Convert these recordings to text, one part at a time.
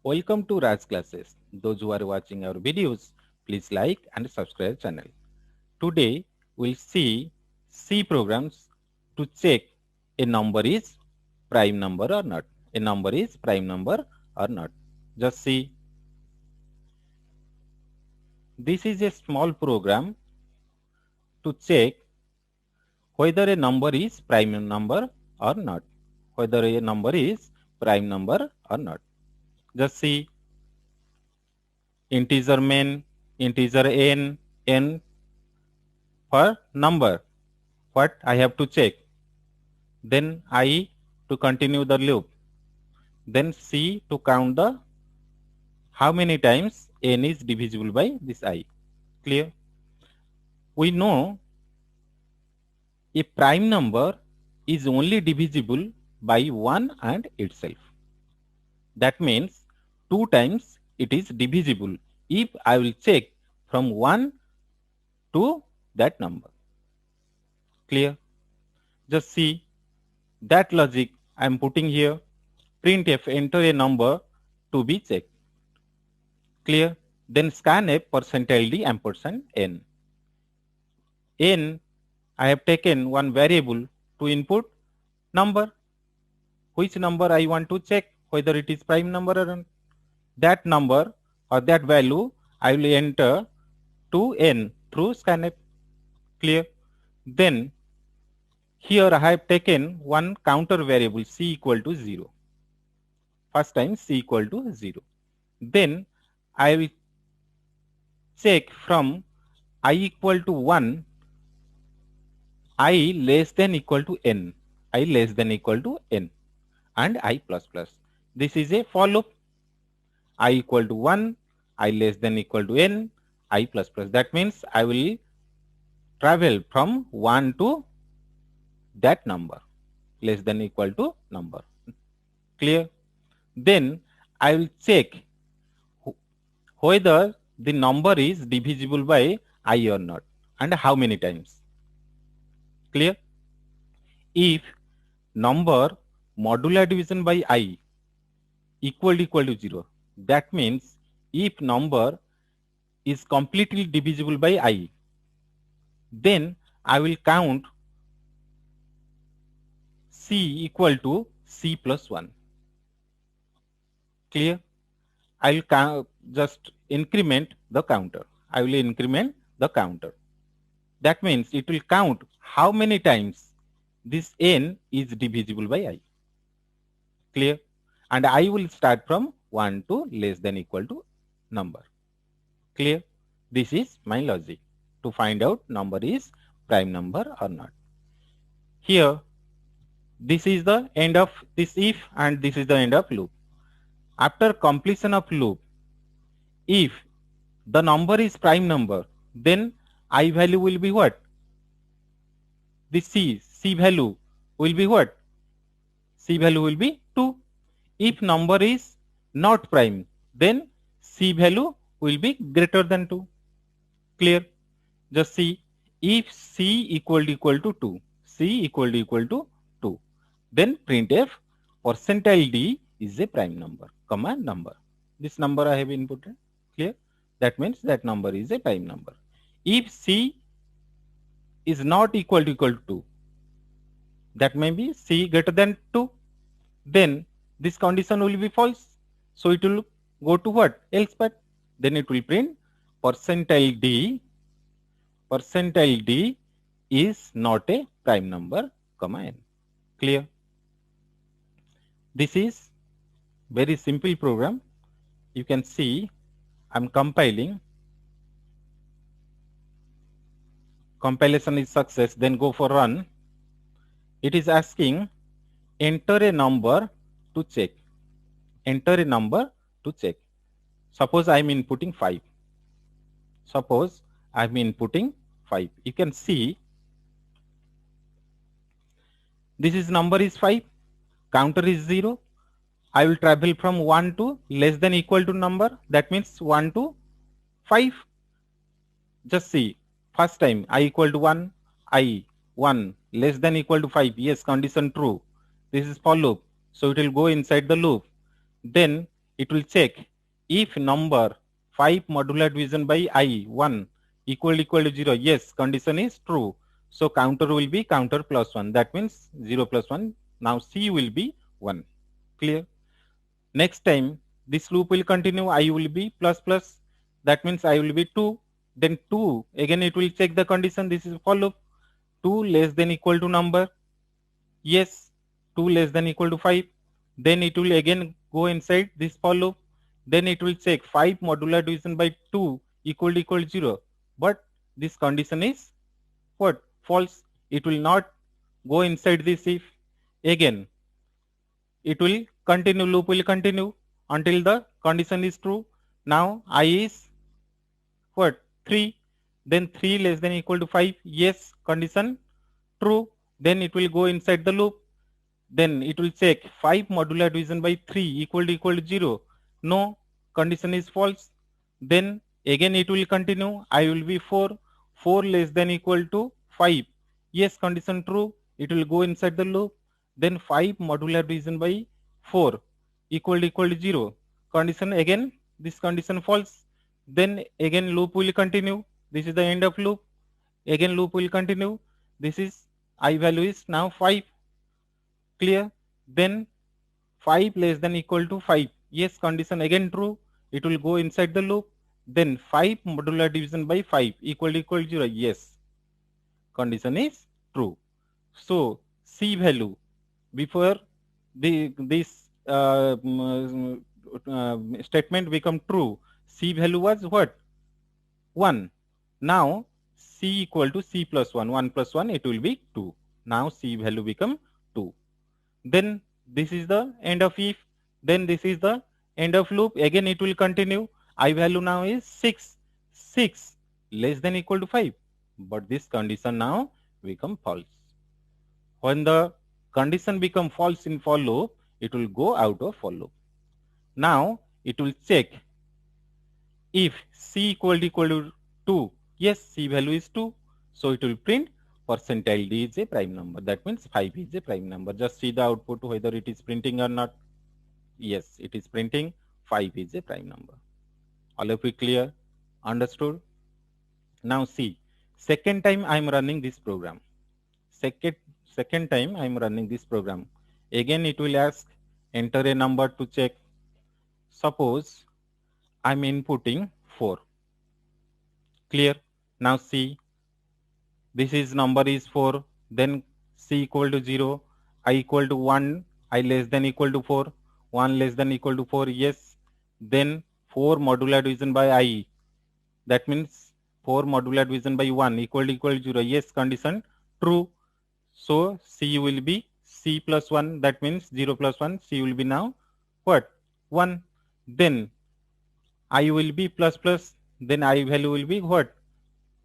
Welcome to Raj classes. Those who are watching our videos, please like and subscribe channel. Today we'll see C programs to check a number is prime number or not. A number is prime number or not. Just see, this is a small program to check whether a number is prime number or not. Whether a number is prime number or not. Just see, integer main, integer n for number. What I have to check? Then I to continue the loop. Then C to count the how many times n is divisible by this I. Clear? We know a prime number is only divisible by 1 and itself. That means 2 times it is divisible if I will check from 1 to that number. Clear? Just see that logic I am putting here. Printf enter a number to be checked. Clear? Then scanf %d ampersand n. N I have taken one variable to input number. Which number I want to check whether it is prime number or not. That number or that value I will enter to n through scanf. Clear? Then here I have taken one counter variable c equal to 0. First time c equal to 0. Then I will check from I equal to 1, I less than equal to n, I less than equal to n and I plus plus. This is a for loop. I equal to 1, I less than equal to n, I plus plus. That means I will travel from 1 to that number, less than equal to number. Clear? Then I will check whether the number is divisible by I or not and how many times. Clear? If number modular division by I equal to 0, that means if number is completely divisible by I, then I will count C equal to C plus 1. Clear? I will just increment the counter. I will increment the counter. That means it will count how many times this n is divisible by I. Clear? And I will start from 1 to less than equal to number. Clear? This is my logic to find out number is prime number or not. Here, this is the end of this if and this is the end of loop. After completion of loop, if the number is prime number, then I value will be what? The C value will be what? C value will be 2. If number is not prime, then C value will be greater than 2. Clear? Just see, if C equal to 2, C equal to 2, then printf %d is a prime number, comma number. This number I have inputted. Clear? That means that number is a prime number. If C is not equal to 2, that may be C greater than 2, then this condition will be false. So it will go to what? Else but. Then it will print %d is not a prime number, comma n. Clear? This is very simple program. You can see I'm compiling. Compilation is success, then go for run. It is asking enter a number to check. Enter a number to check. Suppose I'm inputting 5. Suppose I'm inputting 5. You can see this is number is 5. Counter is 0. I will travel from 1 to less than equal to number. That means 1 to 5. Just see. First time I equal to 1. I 1 less than equal to 5. Yes, condition true. This is for loop. So it will go inside the loop. Then it will check if number 5 modular division by I 1 equal to 0. Yes, condition is true. So counter will be counter plus 1. That means 0 plus 1. Now C will be 1. Clear? Next time this loop will continue. I will be plus plus. That means I will be 2. Then 2. Again it will check the condition. This is for loop. 2 less than equal to number. Yes. 2 less than equal to 5. Then it will again go inside this for loop. Then it will check 5 modular division by 2 equal to 0. But this condition is what? False. It will not go inside this if. Again, it will continue, loop will continue until the condition is true. Now I is what? 3. Then 3 less than equal to 5. Yes, condition true. Then it will go inside the loop. Then it will check 5 modular division by 3 equal to 0. No, condition is false. Then again it will continue. I will be 4. 4 less than equal to 5. Yes, condition true. It will go inside the loop. Then 5 modular division by 4 equal to 0. Condition again, this condition false. Then again loop will continue. This is the end of loop. Again loop will continue. This is I value is now 5. Clear? Then 5 less than equal to 5. Yes, condition again true. It will go inside the loop. Then 5 modular division by 5 equal to 0. Yes, condition is true. So C value before this statement become true, C value was what? 1. Now C equal to C plus 1. 1 plus 1, it will be 2. Now C value become 2. Then this is the end of if. Then this is the end of loop. Again it will continue. I value now is 6. 6 less than equal to 5. But this condition now become false. When the condition become false in for loop, it will go out of for loop. Now it will check if C equal to 2. Yes, C value is 2. So it will print percentile D is a prime number. That means 5 is a prime number. Just see the output whether it is printing or not. Yes, it is printing. 5 is a prime number. All of you clear? Understood? Now see, second time I am running this program. Second time I am running this program. Again it will ask enter a number to check. Suppose I am inputting 4. Clear? Now see, this is number is 4. Then C equal to 0. I equal to 1. I less than equal to 4. 1 less than equal to 4. Yes. Then 4 modular division by I. That means 4 modular division by 1 equal to 0. Yes, condition true. So C will be C plus 1. That means 0 plus 1. C will be now what? 1. Then I will be plus plus. Then I value will be what?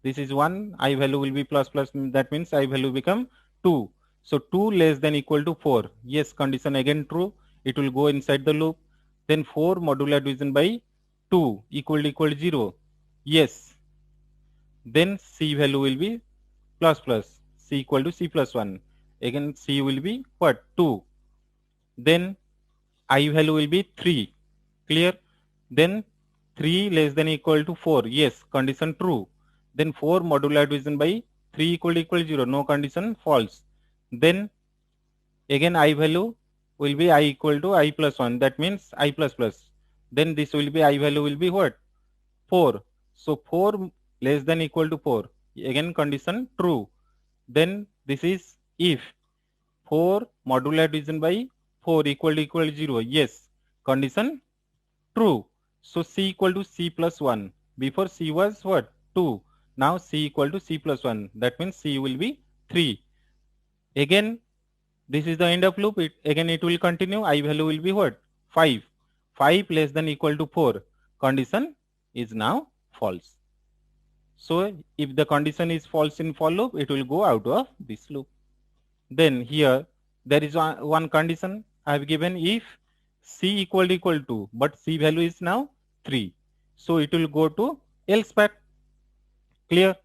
This is 1. I value will be plus plus. That means I value become 2. So 2 less than equal to 4. Yes, condition again true. It will go inside the loop. Then 4 modular division by 2 equal to 0. Yes. Then C value will be plus plus. C equal to C plus 1. Again C will be what? 2. Then I value will be 3. Clear? Then 3 less than equal to 4. Yes, condition true. Then 4 modular division by 3 equal to 0. No, condition false. Then again I value will be I equal to I plus 1. That means I plus plus. Then this will be I value will be what? 4. So 4 less than equal to 4. Again condition true. Then this is if 4 modular division by 4 equal to 0. Yes, condition true. So C equal to C plus 1. Before C was what? 2. Now C equal to C plus 1. That means C will be 3. Again, this is the end of loop. Again it will continue. I value will be what? 5. 5 less than equal to 4. Condition is now false. So if the condition is false in for loop, it will go out of this loop. Then here there is one condition I have given if C equal to 2, but C value is now 3. So it will go to else path. Clear?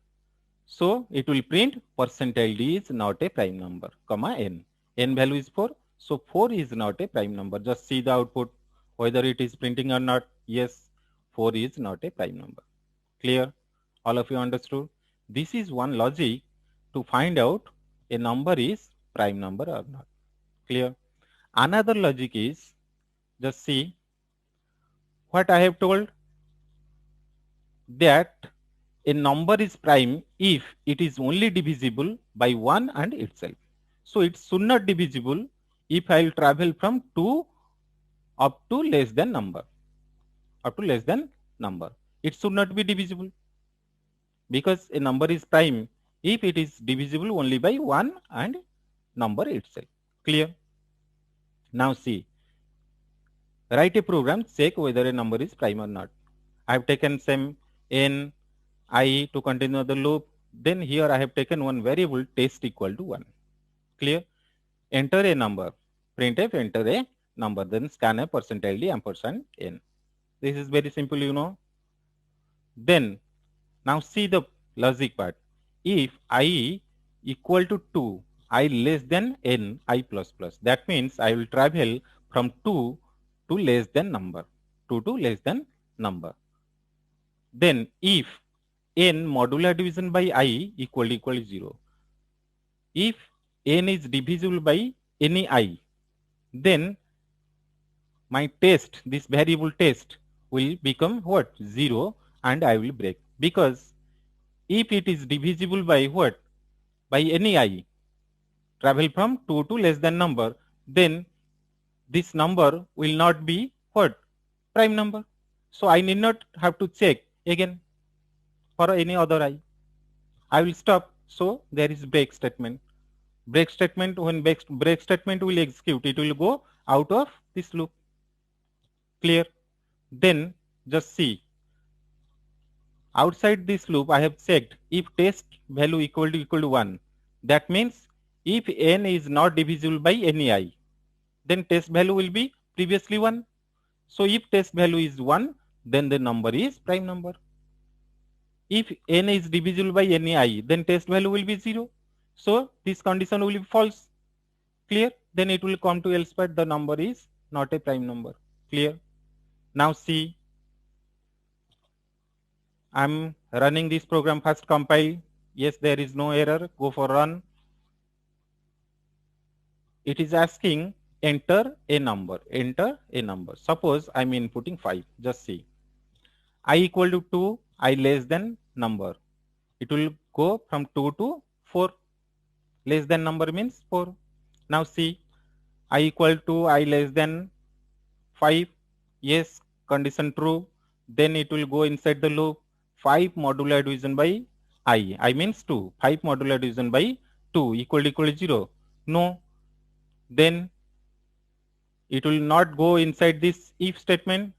So it will print percentile D is not a prime number, comma n. N value is 4. So 4 is not a prime number. Just see the output. whether it is printing or not. Yes, 4 is not a prime number. Clear? All of you understood? This is one logic to find out a number is prime number or not. Clear? Another logic is, just see what I have told, that a number is prime if it is only divisible by 1 and itself. So it should not divisible if I will travel from 2 up to less than number. Up to less than number. It should not be divisible, because a number is prime if it is divisible only by 1 and number itself. Clear? Now see, write a program, check whether a number is prime or not. I have taken some n I to continue the loop. Then here I have taken one variable test equal to 1. Clear? Enter a number. Printf enter a number. Then scanf %d ampersand n. This is very simple, you know. Then now see the logic part. If I equal to 2, I less than n, I plus plus. That means I will travel from 2 to less than number. 2 to less than number. Then if n modular division by I equal to 0. If n is divisible by any I, then my test, this variable test, will become what? 0, and I will break. Because if it is divisible by what? By any I, travel from 2 to less than number, then this number will not be what? Prime number. So I need not have to check again for any other I. I will stop. So there is break statement. Break statement, when break statement will execute, it will go out of this loop. Clear? Then just see, outside this loop I have checked if test value equal to 1. That means if n is not divisible by any I, then test value will be previously 1. So if test value is 1, then the number is prime number. If n is divisible by any I, then test value will be 0. So this condition will be false. Clear? Then it will come to else part, the number is not a prime number. Clear? Now see, I'm running this program, first compile. Yes, there is no error. Go for run. It is asking enter a number. Enter a number. Suppose I'm inputting 5. Just see. I equal to 2, I less than number. It will go from 2 to 4. Less than number means 4. Now see, I equal to I less than 5. Yes, condition true. Then it will go inside the loop. 5 modular division by I means 2. 5 modular division by 2 equal to 0. No. Then it will not go inside this if statement.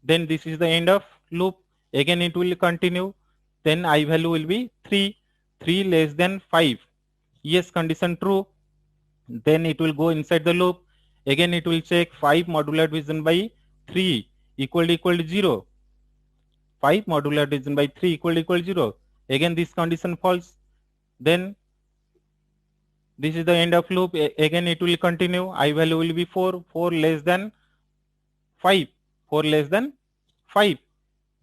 Then this is the end of loop. Again it will continue. Then I value will be 3. 3 less than 5. Yes, condition true. Then it will go inside the loop. Again it will check 5 modular division by 3 equal to 0. 5 modular division by 3 equal to 0. Again this condition false. Then this is the end of loop. Again it will continue. I value will be 4. 4 less than 5. 4 less than 5.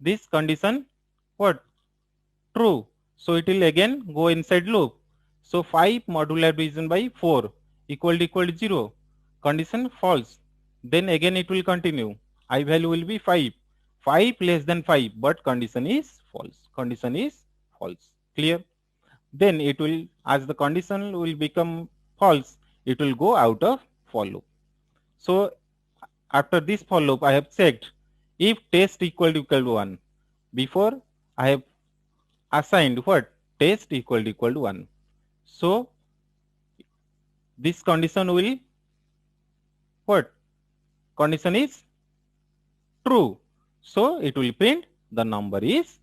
This condition what? True. So it will again go inside loop. So 5 modular division by 4 equal to 0. Condition false. Then again it will continue. I value will be 5. 5 less than 5, but condition is false. Condition is false. Clear? Then it will, as the condition will become false, it will go out of for loop. So after this for loop, I have checked if test equal to 1. Before I have assigned what? Test equal to 1. So this condition will what? Condition is true. So it will print the number is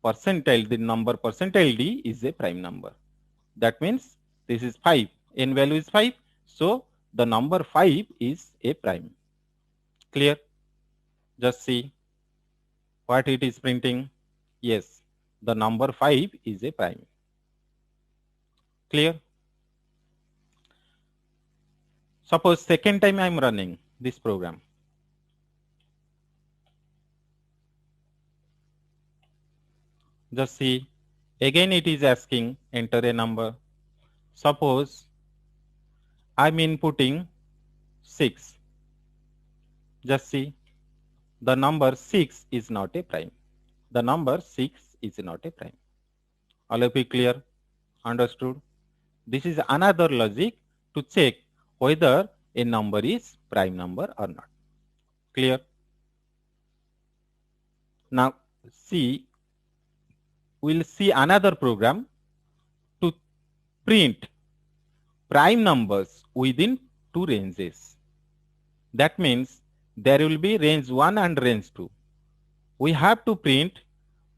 percentile. The number percentile D is a prime number. That means this is 5. N value is 5. So the number 5 is a prime. Clear? Just see what it is printing. Yes, the number 5 is a prime. Clear? Suppose second time I am running this program. Just see, again it is asking enter a number. Suppose I'm inputting 6. Just see, the number 6 is not a prime. The number 6 is not a prime. All of you clear? Understood? This is another logic to check whether a number is prime number or not. Clear? Now see, we'll see another program to print prime numbers within two ranges. That means there will be range 1 and range 2. We have to print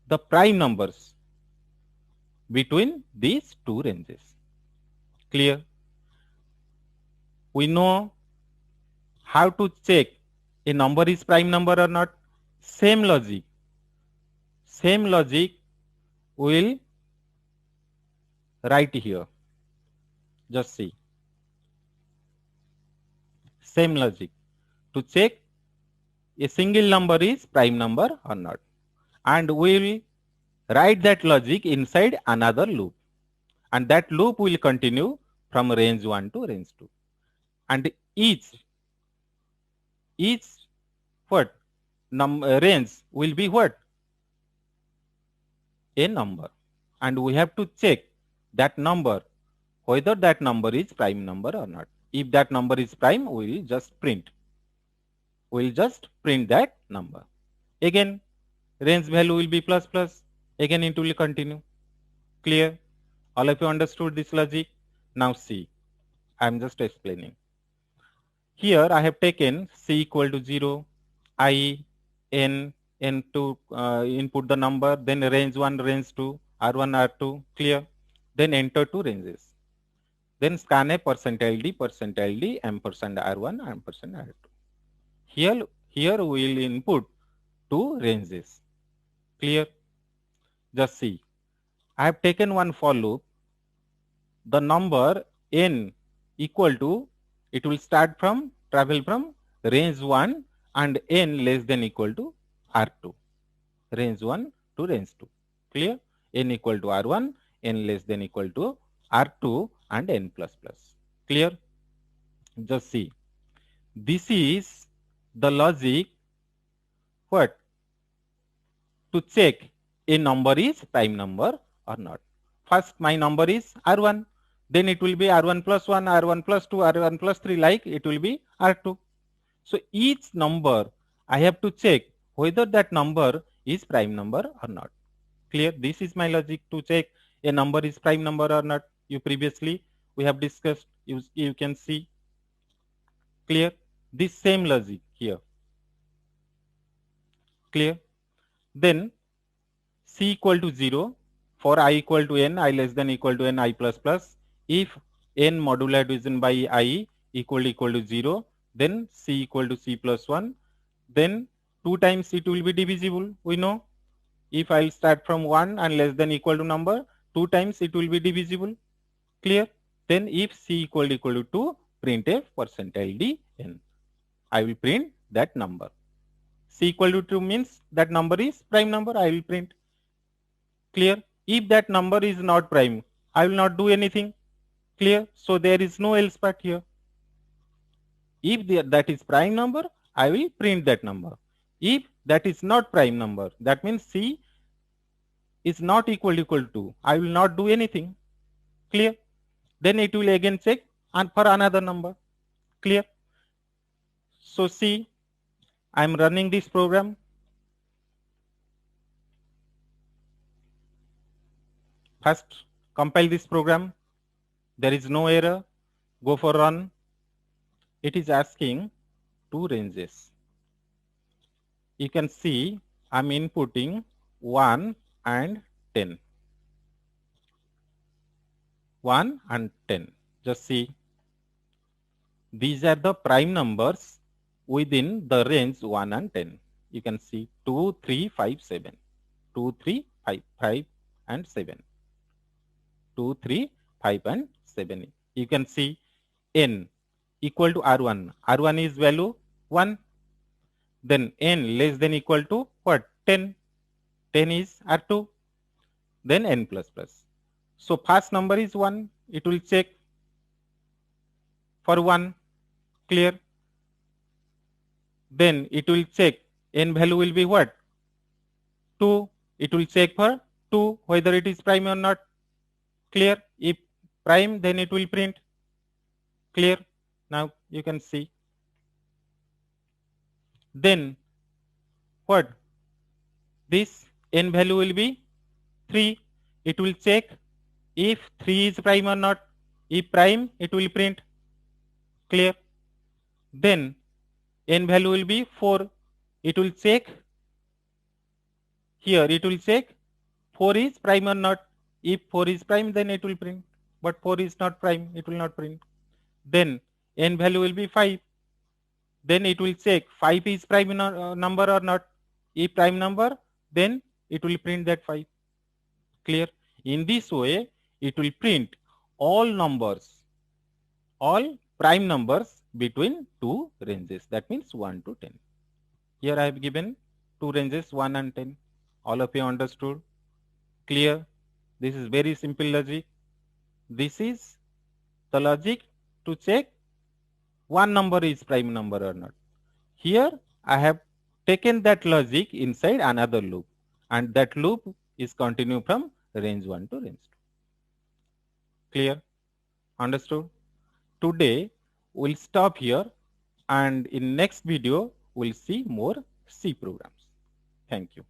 the prime numbers between these two ranges. Clear? We know how to check a number is prime number or not. Same logic will write here. Just see. Same logic to check a single number is prime number or not. And we will write that logic inside another loop. And that loop will continue from range 1 to range 2. And each what? Range will be what? A number. And we have to check that number, whether that number is prime number or not. If that number is prime, we will just print. We will just print that number. Again, range value will be plus plus. Again, it will continue. Clear? All of you understood this logic? Now see, I am just explaining. Here I have taken C equal to 0, I, N to input the number, then range 1, range 2, R1, R2, clear? Then enter two ranges. Then scan a %LD, ampersand R1, ampersand R2. Here we will input two ranges. Clear? Just see. I have taken one for loop. The number N equal to, it will travel from range 1 and N less than equal to R2. Range 1 to range 2. Clear? N equal to R1, N less than equal to R2 and N plus plus. Clear? Just see. This is the logic what? To check a number is prime number or not. First my number is R1. Then it will be R1 plus 1, R1 plus 2, R1 plus 3, like it will be R2. So each number I have to check whether that number is prime number or not. Clear? This is my logic to check a number is prime number or not. You previously we have discussed, you can see. Clear? This same logic here. Clear? Then C equal to 0 for I equal to N, I less than equal to N, I plus plus. If N modular division by I equal to 0, then C equal to C plus 1. Then 2 times it will be divisible. We know if I'll start from 1 and less than equal to number, 2 times it will be divisible. Clear? Then if C equal to 2, print a %LD N. I will print that number. C equal to 2 means that number is prime number, I will print. Clear? If that number is not prime, I will not do anything. Clear? So there is no else part here. If that is prime number, I will print that number. If that is not prime number, that means C is not equal to 2. I will not do anything. Clear? Then it will again check and for another number. Clear? So see, I am running this program. First, compile this program. There is no error. Go for run. It is asking two ranges. You can see I am inputting 1 and 10. 1 and 10. Just see. These are the prime numbers within the range 1 and 10. You can see 2, 3, 5, 7. 2, 3, 5, 5 and 7. 2, 3, 5 and 7. You can see N equal to R1. R1 is value 1. Then N less than equal to what? 10. 10 is R2. then n plus plus. So first number is 1, it will check for 1, clear. Then it will check n value will be what? 2, it will check for 2 whether it is prime or not, clear. If prime, then it will print, clear. Now you can see. Then what? This n value will be 3, it will check if 3 is prime or not. If prime, it will print, clear. Then n value will be 4, it will check here, it will check 4 is prime or not. If 4 is prime, then it will print, but 4 is not prime, it will not print. Then n value will be 5, then it will check 5 is prime number or not. If prime number, then it will print that 5, clear. In this way, it will print all numbers, all prime numbers between two ranges, that means 1 to 10. Here I have given two ranges, 1 and 10. All of you understood? Clear? This is very simple logic. This is the logic to check one number is prime number or not. Here I have taken that logic inside another loop, and that loop is continue from range 1 to range 2. Clear? Understood? Today we'll stop here, and in next video we'll see more C programs. Thank you.